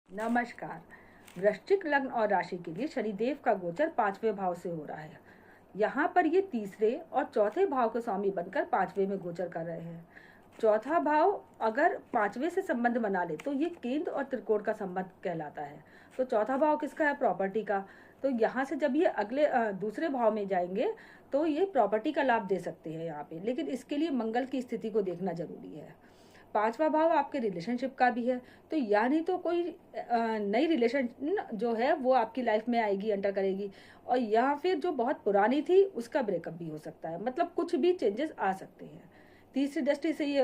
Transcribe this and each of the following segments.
नमस्कार। वृश्चिक लग्न और राशि के लिए शनिदेव का गोचर 5वें भाव से हो रहा है। यहाँ पर ये तीसरे और चौथे भाव के स्वामी बनकर 5वें में गोचर कर रहे हैं। चौथा भाव अगर 5वें से संबंध बना ले तो ये केंद्र और त्रिकोण का संबंध कहलाता है। तो चौथा भाव किसका है? प्रॉपर्टी का। तो यहाँ से जब ये अगले दूसरे भाव में जाएंगे तो ये प्रॉपर्टी का लाभ दे सकते हैं यहाँ पे, लेकिन इसके लिए मंगल की स्थिति को देखना जरूरी है। पांचवा भाव आपके रिलेशनशिप का भी है, तो यानी तो कोई नई रिलेशन जो है वो आपकी लाइफ में आएगी, एंटर करेगी, और या फिर जो बहुत पुरानी थी उसका ब्रेकअप भी हो सकता है। मतलब कुछ भी चेंजेस आ सकते हैं। तीसरी दृष्टि से ये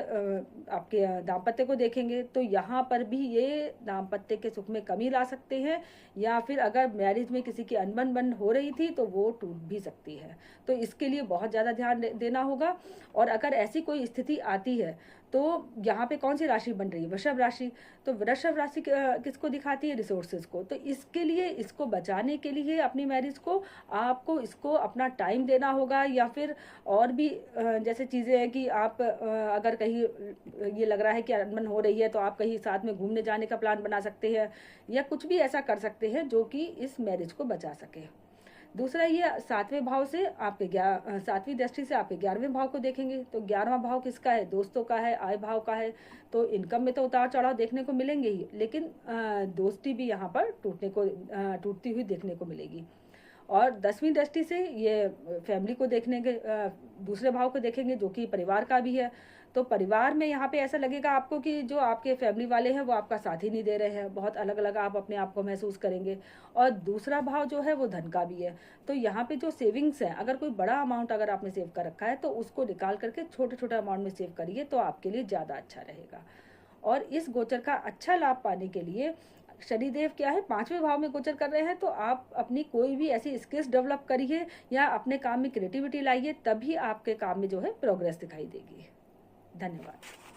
आपके दाम्पत्य को देखेंगे तो यहाँ पर भी ये दाम्पत्य के सुख में कमी ला सकते हैं, या फिर अगर मैरिज में किसी की अनबन बन हो रही थी तो वो टूट भी सकती है। तो इसके लिए बहुत ज़्यादा ध्यान देना होगा। और अगर ऐसी कोई स्थिति आती है तो यहाँ पे कौन सी राशि बन रही है? वृषभ राशि। तो वृषभ राशि किसको दिखाती है? रिसोर्सेज को। तो इसके लिए, इसको बचाने के लिए अपनी मैरिज को आपको इसको अपना टाइम देना होगा, या फिर और भी जैसे चीज़ें हैं कि आप अगर कहीं ये लग रहा है कि अनबन हो रही है तो आप कहीं साथ में घूमने जाने का प्लान बना सकते हैं, या कुछ भी ऐसा कर सकते हैं जो कि इस मैरिज को बचा सके। दूसरा, ये सातवें भाव से आपके सातवीं दृष्टि से आपके 11वें भाव को देखेंगे तो 11वां भाव किसका है? दोस्तों का है, आय भाव का है। तो इनकम में तो उतार चढ़ाव देखने को मिलेंगे ही, लेकिन दोस्ती भी यहाँ पर टूटती हुई देखने को मिलेगी। और 10वीं दृष्टि से ये फैमिली को देखने के दूसरे भाव को देखेंगे जो कि परिवार का भी है। तो परिवार में यहाँ पे ऐसा लगेगा आपको कि जो आपके फैमिली वाले हैं वो आपका साथ ही नहीं दे रहे हैं, बहुत अलग अलग आप अपने आप को महसूस करेंगे। और दूसरा भाव जो है वो धन का भी है। तो यहाँ पे जो सेविंग्स है, अगर कोई बड़ा अमाउंट अगर आपने सेव कर रखा है तो उसको निकाल करके छोटे छोटे अमाउंट में सेव करिए तो आपके लिए ज़्यादा अच्छा रहेगा। और इस गोचर का अच्छा लाभ पाने के लिए शनिदेव क्या है? 5वें भाव में गोचर कर रहे हैं, तो आप अपनी कोई भी ऐसी स्किल्स डेवलप करिए या अपने काम में क्रिएटिविटी लाइए, तभी आपके काम में जो है प्रोग्रेस दिखाई देगी। धन्यवाद।